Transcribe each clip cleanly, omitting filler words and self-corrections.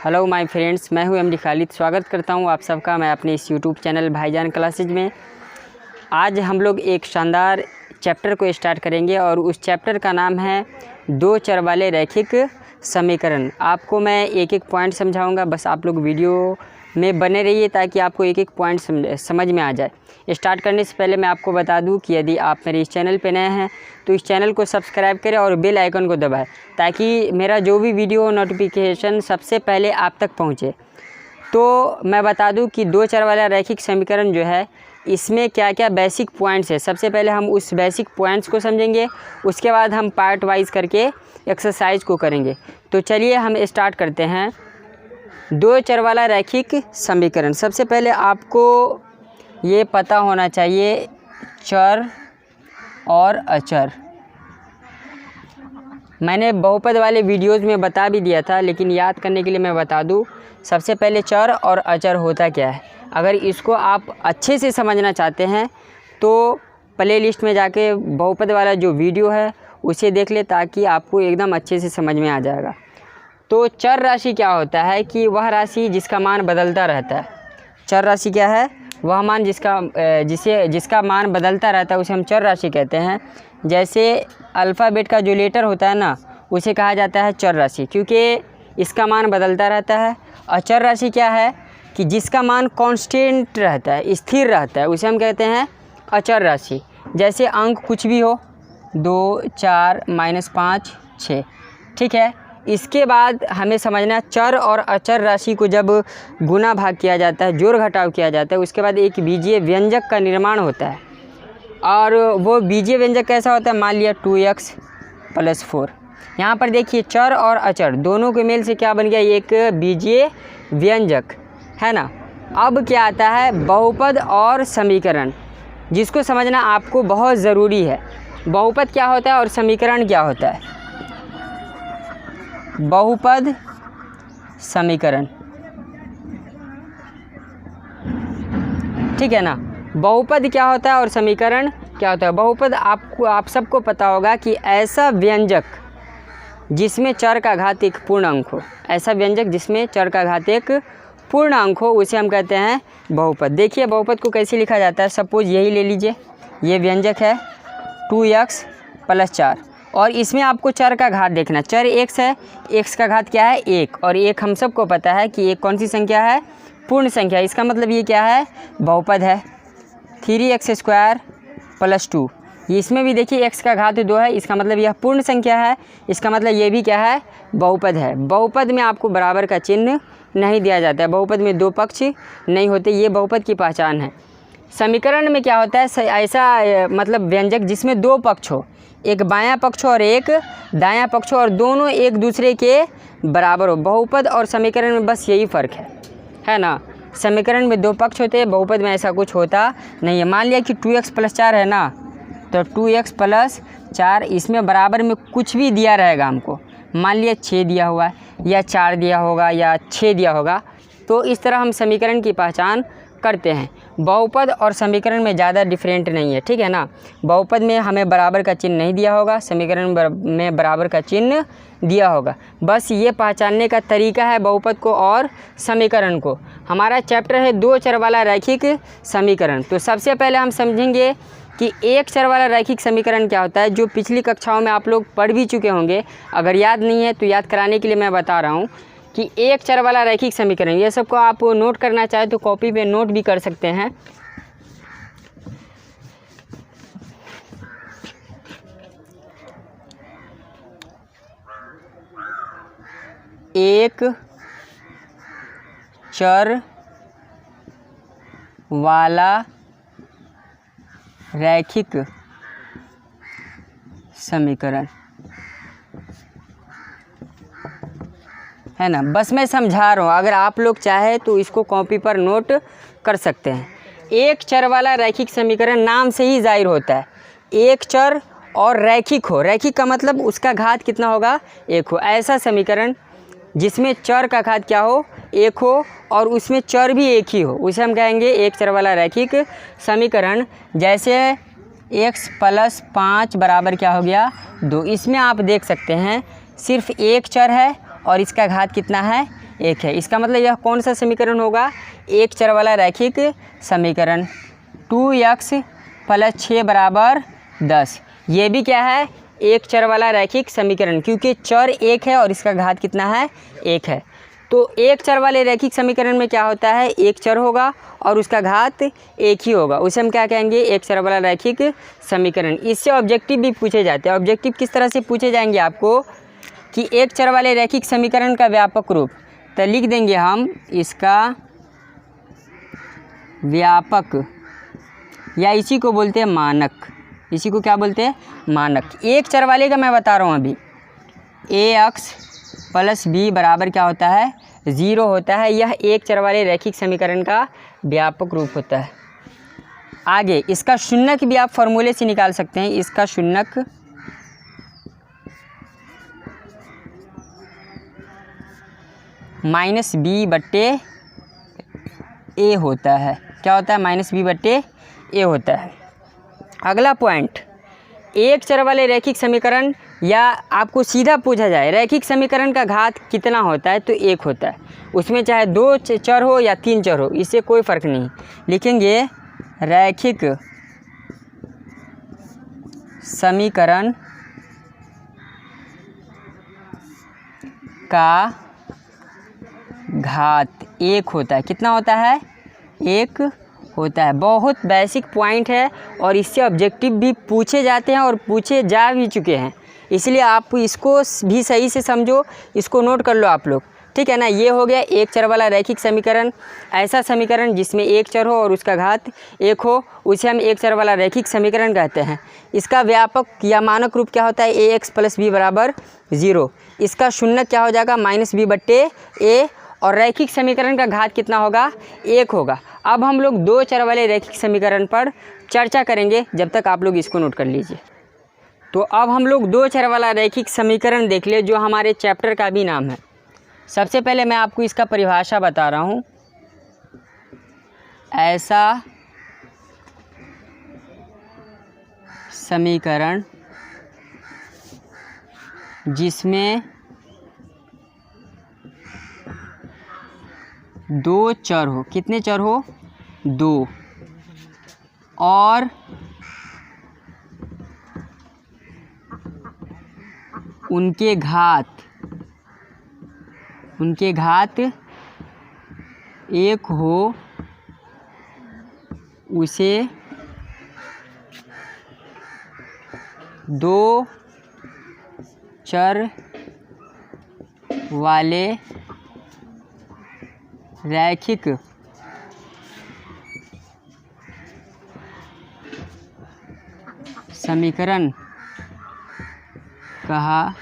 Hello my friends, मैं हूं MD Khalid. स्वागत करता हूं आप सबका मैं अपने इस यूट्यूब चैनल भाईजान क्लासेज में। आज हम लोग एक शानदार चैप्टर को स्टार्ट करेंगे और उस चैप्टर का नाम है दो चर वाले रैखिक समीकरण। आपको मैं एक एक पॉइंट समझाऊंगा, बस आप लोग वीडियो में बने रहिए ताकि आपको एक एक पॉइंट समझ में आ जाए। स्टार्ट करने से पहले मैं आपको बता दूं कि यदि आप मेरे इस चैनल पे नए हैं तो इस चैनल को सब्सक्राइब करें और बेल आइकन को दबाएं ताकि मेरा जो भी वीडियो नोटिफिकेशन सबसे पहले आप तक पहुंचे। तो मैं बता दूं कि दो चर वाला रैखिक समीकरण जो है इसमें क्या क्या बेसिक पॉइंट्स है। सबसे पहले हम उस बेसिक पॉइंट्स को समझेंगे, उसके बाद हम पार्ट वाइज करके एक्सरसाइज को करेंगे। तो चलिए हम स्टार्ट करते हैं। दो चर वाला रैखिक समीकरण, सबसे पहले आपको ये पता होना चाहिए चर और अचर। मैंने बहुपद वाले वीडियोस में बता भी दिया था, लेकिन याद करने के लिए मैं बता दूं। सबसे पहले चर और अचर होता क्या है। अगर इसको आप अच्छे से समझना चाहते हैं तो प्ले लिस्ट में जाके बहुपद वाला जो वीडियो है उसे देख ले ताकि आपको एकदम अच्छे से समझ में आ जाएगा। तो चर राशि क्या होता है कि वह राशि जिसका मान बदलता रहता है। चर राशि क्या है? वह मान जिसका मान बदलता रहता है उसे हम चर राशि कहते हैं। जैसे अल्फ़ाबेट का जो लेटर होता है ना, उसे कहा जाता है चर राशि, क्योंकि इसका मान बदलता रहता है। अचर राशि क्या है कि जिसका मान कांस्टेंट रहता है, स्थिर रहता है, उसे हम कहते हैं अचर राशि। जैसे अंक कुछ भी हो, 2, 4, -5, 6, ठीक है। इसके बाद हमें समझना चर और अचर राशि को जब गुना भाग किया जाता है, जोड़ घटाव किया जाता है, उसके बाद एक बीजीय व्यंजक का निर्माण होता है। और वो बीजीय व्यंजक कैसा होता है? मान लिया 2x + 4। यहाँ पर देखिए चर और अचर दोनों के मेल से क्या बन गया? एक बीजीय व्यंजक, है ना। अब क्या आता है? बहुपद और समीकरण, जिसको समझना आपको बहुत ज़रूरी है। बहुपद क्या होता है और समीकरण क्या होता है? बहुपद समीकरण, ठीक है ना। बहुपद क्या होता है और समीकरण क्या होता है? बहुपद आप सबको पता होगा कि ऐसा व्यंजक जिसमें चर का घात एक पूर्ण अंक हो। ऐसा व्यंजक जिसमें चर का घात एक पूर्ण अंक हो उसे हम कहते हैं बहुपद। देखिए बहुपद को कैसे लिखा जाता है। सपोज यही ले लीजिए, ये व्यंजक है 2x + 4 और इसमें आपको चर का घात देखना। चर x है, x का घात क्या है? 1, और 1 हम सबको पता है कि 1 कौन सी संख्या है? पूर्ण संख्या। इसका मतलब ये क्या है? बहुपद है। 3x² + 2, इसमें भी देखिए x का घात 2 है, इसका मतलब यह पूर्ण संख्या है। इसका मतलब ये भी क्या है? बहुपद है। बहुपद में आपको बराबर का चिन्ह नहीं दिया जाता है। बहुपद में दो पक्ष नहीं होते, ये बहुपद की पहचान है। समीकरण में क्या होता है? ऐसा मतलब व्यंजक जिसमें दो पक्ष हो, एक बायां पक्ष और एक दायां पक्ष और दोनों एक दूसरे के बराबर हो। बहुपद और समीकरण में बस यही फ़र्क है ना। समीकरण में दो पक्ष होते हैं, बहुपद में ऐसा कुछ होता नहीं है। मान लिया कि 2x + 4 है ना, तो 2x + 4 इसमें बराबर में कुछ भी दिया रहेगा हमको। मान लिया 6 दिया हुआ है या 4 दिया होगा या 6 दिया होगा, तो इस तरह हम समीकरण की पहचान करते हैं। बहुपद और समीकरण में ज़्यादा डिफरेंट नहीं है, ठीक है ना। बहुपद में हमें बराबर का चिन्ह नहीं दिया होगा, समीकरण में बराबर का चिन्ह दिया होगा। बस ये पहचानने का तरीका है बहुपद को और समीकरण को। हमारा चैप्टर है दो चर वाला रैखिक समीकरण। तो सबसे पहले हम समझेंगे कि एक चर वाला रैखिक समीकरण क्या होता है, जो पिछली कक्षाओं में आप लोग पढ़ भी चुके होंगे। अगर याद नहीं है तो याद कराने के लिए मैं बता रहा हूँ कि एक चर वाला रैखिक समीकरण, ये सबको आप नोट करना चाहे तो कॉपी पे नोट भी कर सकते हैं। एक चर वाला रैखिक समीकरण, है ना। बस मैं समझा रहा हूँ, अगर आप लोग चाहे तो इसको कॉपी पर नोट कर सकते हैं। एक चर वाला रैखिक समीकरण नाम से ही जाहिर होता है। एक चर और रैखिक हो, रैखिक का मतलब उसका घात कितना होगा? 1 हो। ऐसा समीकरण जिसमें चर का घात क्या हो? 1 हो और उसमें चर भी एक ही हो, उसे हम कहेंगे एक चर वाला रैखिक समीकरण। जैसे x + 5 बराबर क्या हो गया? 2। इसमें आप देख सकते हैं सिर्फ एक चर है और इसका घात कितना है? 1 है। इसका मतलब यह कौन सा समीकरण होगा? एक चर वाला रैखिक समीकरण। 2x + 6 = 10। ये भी क्या है? एक चर वाला रैखिक समीकरण, क्योंकि चर 1 है और इसका घात कितना है? 1 है। तो एक चर वाले रैखिक समीकरण में क्या होता है? एक चर होगा और उसका घात 1 ही होगा, उसे हम क्या कहेंगे? एक चर वाला रैखिक समीकरण। इससे ऑब्जेक्टिव भी पूछे जाते हैं। ऑब्जेक्टिव किस तरह से पूछे जाएंगे आपको कि एक चर वाले रैखिक समीकरण का व्यापक रूप, तो लिख देंगे हम इसका व्यापक, या इसी को बोलते हैं मानक। इसी को क्या बोलते हैं? मानक। एक चर वाले का मैं बता रहा हूँ अभी। ax + b बराबर क्या होता है? 0 होता है। यह एक चर वाले रैखिक समीकरण का व्यापक रूप होता है। आगे इसका शून्यक भी आप फॉर्मूले से निकाल सकते हैं। इसका शून्यक -b/a होता है। क्या होता है? -b/a होता है। अगला पॉइंट, एक चर वाले रैखिक समीकरण, या आपको सीधा पूछा जाए रैखिक समीकरण का घात कितना होता है, तो 1 होता है। उसमें चाहे 2 चर हो या 3 चर हो, इससे कोई फ़र्क नहीं। लिखेंगे रैखिक समीकरण का घात 1 होता है। कितना होता है? 1 होता है। बहुत बेसिक पॉइंट है और इससे ऑब्जेक्टिव भी पूछे जाते हैं और पूछे जा भी चुके हैं, इसलिए आप इसको भी सही से समझो, इसको नोट कर लो आप लोग, ठीक है ना। ये हो गया एक चर वाला रैखिक समीकरण। ऐसा समीकरण जिसमें एक चर हो और उसका घात 1 हो, उसे हम एक चर वाला रैखिक समीकरण कहते हैं। इसका व्यापक या मानक रूप क्या होता है? ax + b = 0। इसका शून्यक क्या हो जाएगा? -b/a। और रैखिक समीकरण का घात कितना होगा? 1 होगा। अब हम लोग 2 चर वाले रैखिक समीकरण पर चर्चा करेंगे, जब तक आप लोग इसको नोट कर लीजिए। तो अब हम लोग 2 चर वाला रैखिक समीकरण देख ले, जो हमारे चैप्टर का भी नाम है। सबसे पहले मैं आपको इसका परिभाषा बता रहा हूँ। ऐसा समीकरण जिसमें 2 चर हो। कितने चर हो? 2। और उनके घात 1 हो, उसे 2 चर वाले रैखिक समीकरण कहा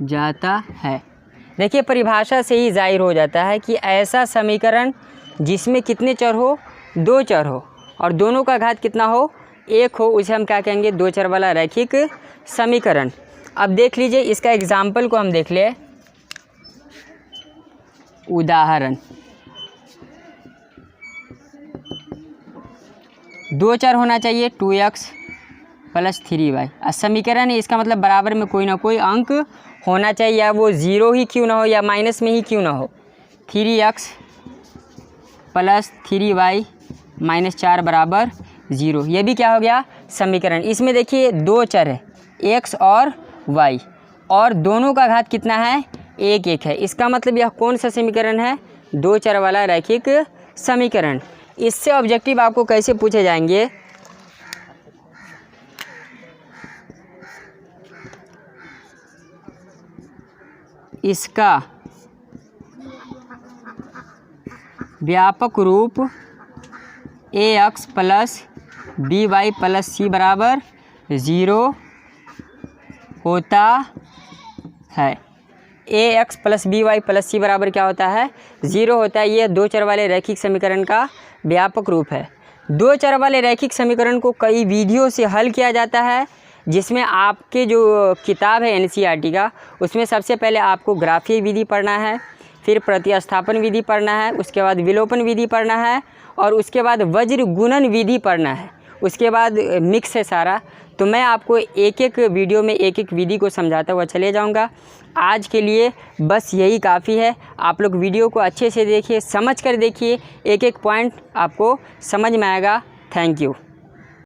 जाता है। देखिए, परिभाषा से ही जाहिर हो जाता है कि ऐसा समीकरण जिसमें कितने चर हो? 2 चर हो और दोनों का घात कितना हो? 1 हो, उसे हम क्या कहेंगे? 2 चर वाला रैखिक समीकरण। अब देख लीजिए, इसका एग्जाम्पल को हम देख ले। उदाहरण, 2 चर होना चाहिए 2x + 3y। समीकरण है, इसका मतलब बराबर में कोई ना कोई अंक होना चाहिए, या वो 0 ही क्यों ना हो या माइनस में ही क्यों ना हो। 3x + 3y - 4 = 0। ये भी क्या हो गया? समीकरण। इसमें देखिए 2 चर है, x और y, और दोनों का घात कितना है? 1 है। इसका मतलब यह कौन सा समीकरण है? 2 चर वाला रैखिक समीकरण। इससे ऑब्जेक्टिव आपको कैसे पूछे जाएंगे? इसका व्यापक रूप ax + by + c = 0 होता है। ax + by + c बराबर क्या होता है? 0 होता है। ये 2 चर वाले रैखिक समीकरण का व्यापक रूप है। 2 चर वाले रैखिक समीकरण को कई विधियों से हल किया जाता है, जिसमें आपके जो किताब है NCERT का, उसमें सबसे पहले आपको ग्राफीय विधि पढ़ना है, फिर प्रतिस्थापन विधि पढ़ना है, उसके बाद विलोपन विधि पढ़ना है, और उसके बाद वज्र गुणन विधि पढ़ना है। उसके बाद मिक्स है सारा। तो मैं आपको एक एक वीडियो में एक एक विधि को समझाता हुआ चले जाऊंगा। आज के लिए बस यही काफ़ी है। आप लोग वीडियो को अच्छे से देखिए, समझ कर देखिए, एक एक पॉइंट आपको समझ में आएगा। Thank you.